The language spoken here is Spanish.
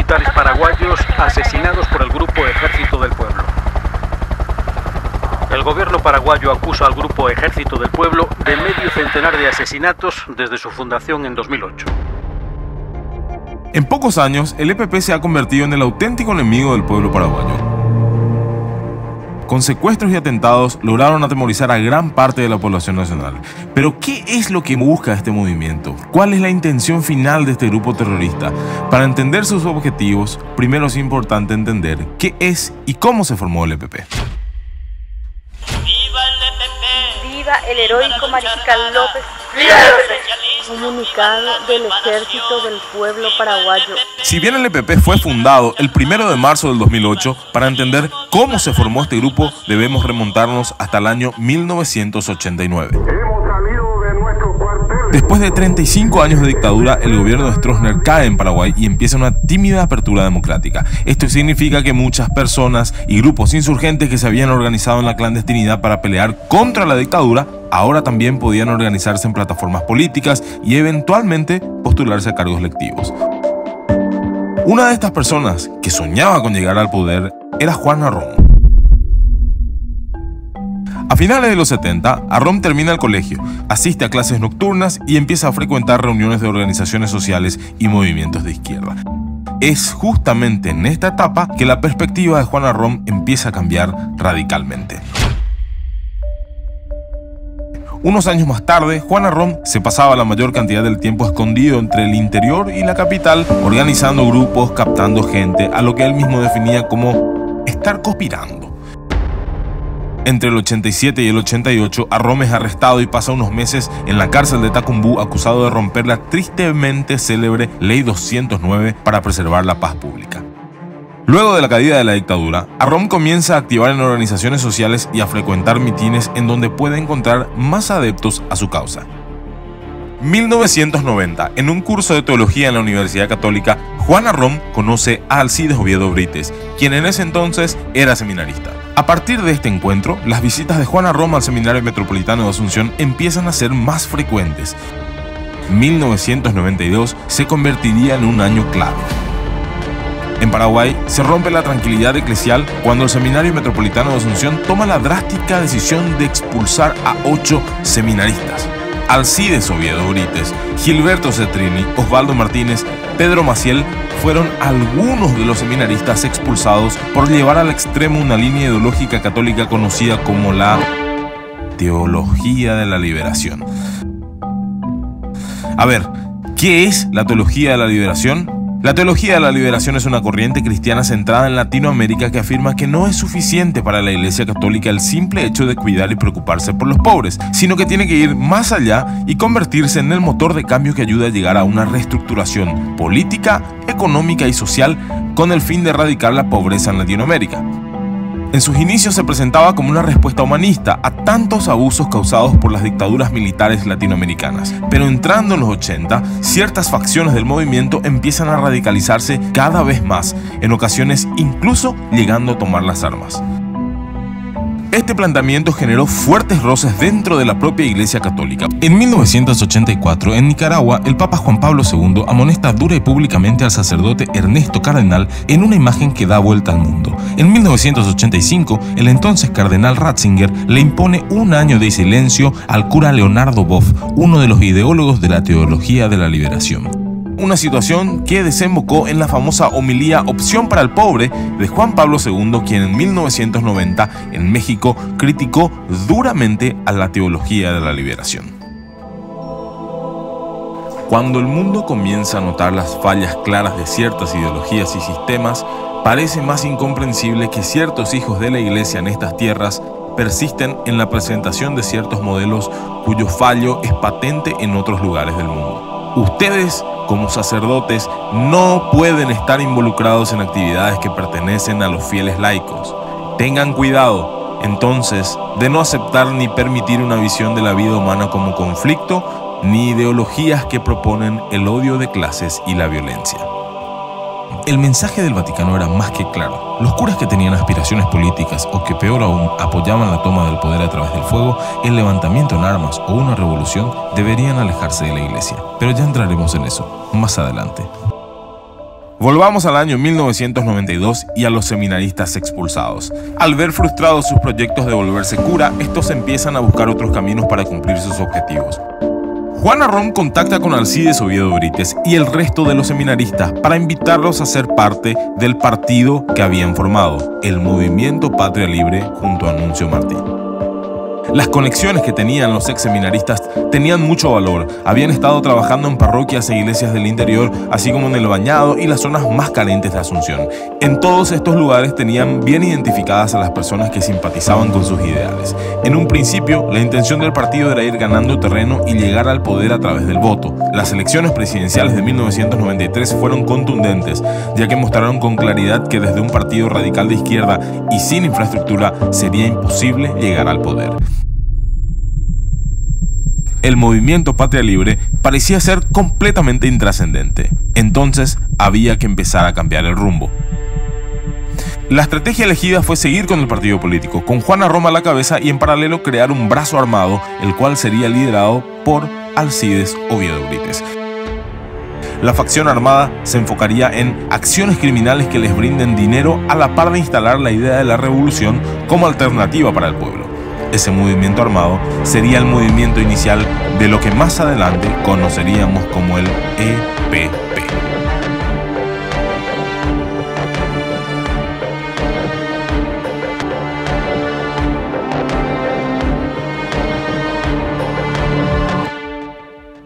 militares paraguayos asesinados por el grupo Ejército del Pueblo. El gobierno paraguayo acusa al grupo Ejército del Pueblo de medio centenar de asesinatos desde su fundación en 2008. En pocos años, el EPP se ha convertido en el auténtico enemigo del pueblo paraguayo. Con secuestros y atentados lograron atemorizar a gran parte de la población nacional. Pero, ¿qué es lo que busca este movimiento? ¿Cuál es la intención final de este grupo terrorista? Para entender sus objetivos, primero es importante entender qué es y cómo se formó el EPP. ¡Viva el EPP! ¡Viva el heroico Marical López! ¡Viva el EPP! Comunicado del Ejército del Pueblo Paraguayo. Si bien el EPP fue fundado el 1 de marzo del 2008, para entender cómo se formó este grupo debemos remontarnos hasta el año 1989. Después de 35 años de dictadura, el gobierno de Stroessner cae en Paraguay y empieza una tímida apertura democrática. Esto significa que muchas personas y grupos insurgentes que se habían organizado en la clandestinidad para pelear contra la dictadura, ahora también podían organizarse en plataformas políticas y eventualmente postularse a cargos electivos. Una de estas personas que soñaba con llegar al poder era Juan Arrón. A finales de los 70, Arrón termina el colegio, asiste a clases nocturnas y empieza a frecuentar reuniones de organizaciones sociales y movimientos de izquierda. Es justamente en esta etapa que la perspectiva de Juan Arrón empieza a cambiar radicalmente. Unos años más tarde, Juan Arrón se pasaba la mayor cantidad del tiempo escondido entre el interior y la capital, organizando grupos, captando gente, a lo que él mismo definía como estar conspirando. Entre el 87 y el 88, Arrón es arrestado y pasa unos meses en la cárcel de Tacumbú acusado de romper la tristemente célebre Ley 209 para preservar la paz pública. Luego de la caída de la dictadura, Arrón comienza a activar en organizaciones sociales y a frecuentar mitines en donde puede encontrar más adeptos a su causa. 1990, en un curso de teología en la Universidad Católica, Juan Arrón conoce a Alcides Oviedo Brites, quien en ese entonces era seminarista. A partir de este encuentro, las visitas de Juan Arrón al Seminario Metropolitano de Asunción empiezan a ser más frecuentes. 1992 se convertiría en un año clave. En Paraguay se rompe la tranquilidad eclesial cuando el Seminario Metropolitano de Asunción toma la drástica decisión de expulsar a 8 seminaristas. Alcides Oviedo Brites, Gilberto Cetrini, Osvaldo Martínez, Pedro Maciel fueron algunos de los seminaristas expulsados por llevar al extremo una línea ideológica católica conocida como la Teología de la Liberación. A ver, ¿qué es la Teología de la Liberación? La Teología de la Liberación es una corriente cristiana centrada en Latinoamérica que afirma que no es suficiente para la Iglesia Católica el simple hecho de cuidar y preocuparse por los pobres, sino que tiene que ir más allá y convertirse en el motor de cambio que ayuda a llegar a una reestructuración política, económica y social con el fin de erradicar la pobreza en Latinoamérica. En sus inicios se presentaba como una respuesta humanista a tantos abusos causados por las dictaduras militares latinoamericanas. Pero entrando en los 80, ciertas facciones del movimiento empiezan a radicalizarse cada vez más, en ocasiones incluso llegando a tomar las armas. Este planteamiento generó fuertes roces dentro de la propia Iglesia Católica. En 1984, en Nicaragua, el Papa Juan Pablo II amonesta dura y públicamente al sacerdote Ernesto Cardenal en una imagen que da vuelta al mundo. En 1985, el entonces cardenal Ratzinger le impone un año de silencio al cura Leonardo Boff, uno de los ideólogos de la Teología de la Liberación. Una situación que desembocó en la famosa homilía Opción para el Pobre de Juan Pablo II, quien en 1990 en México criticó duramente a la Teología de la Liberación. Cuando el mundo comienza a notar las fallas claras de ciertas ideologías y sistemas, parece más incomprensible que ciertos hijos de la Iglesia en estas tierras persisten en la presentación de ciertos modelos cuyo fallo es patente en otros lugares del mundo. Ustedes, como sacerdotes, no pueden estar involucrados en actividades que pertenecen a los fieles laicos. Tengan cuidado, entonces, de no aceptar ni permitir una visión de la vida humana como conflicto, ni ideologías que proponen el odio de clases y la violencia. El mensaje del Vaticano era más que claro. Los curas que tenían aspiraciones políticas o que peor aún apoyaban la toma del poder a través del fuego, el levantamiento en armas o una revolución deberían alejarse de la Iglesia. Pero ya entraremos en eso más adelante. Volvamos al año 1992 y a los seminaristas expulsados. Al ver frustrados sus proyectos de volverse cura, estos empiezan a buscar otros caminos para cumplir sus objetivos. Juana Rom contacta con Alcides Oviedo Brites y el resto de los seminaristas para invitarlos a ser parte del partido que habían formado, el Movimiento Patria Libre junto a Nuncio Martín. Las conexiones que tenían los ex seminaristas tenían mucho valor. Habían estado trabajando en parroquias e iglesias del interior, así como en el Bañado y las zonas más carentes de Asunción. En todos estos lugares tenían bien identificadas a las personas que simpatizaban con sus ideales. En un principio, la intención del partido era ir ganando terreno y llegar al poder a través del voto. Las elecciones presidenciales de 1993 fueron contundentes, ya que mostraron con claridad que desde un partido radical de izquierda y sin infraestructura sería imposible llegar al poder. El movimiento Patria Libre parecía ser completamente intrascendente. Entonces había que empezar a cambiar el rumbo. La estrategia elegida fue seguir con el partido político, con Juana Rom a la cabeza y en paralelo crear un brazo armado, el cual sería liderado por Alcides Oviedo Brites. La facción armada se enfocaría en acciones criminales que les brinden dinero a la par de instalar la idea de la revolución como alternativa para el pueblo. Ese movimiento armado sería el movimiento inicial de lo que más adelante conoceríamos como el EPJ.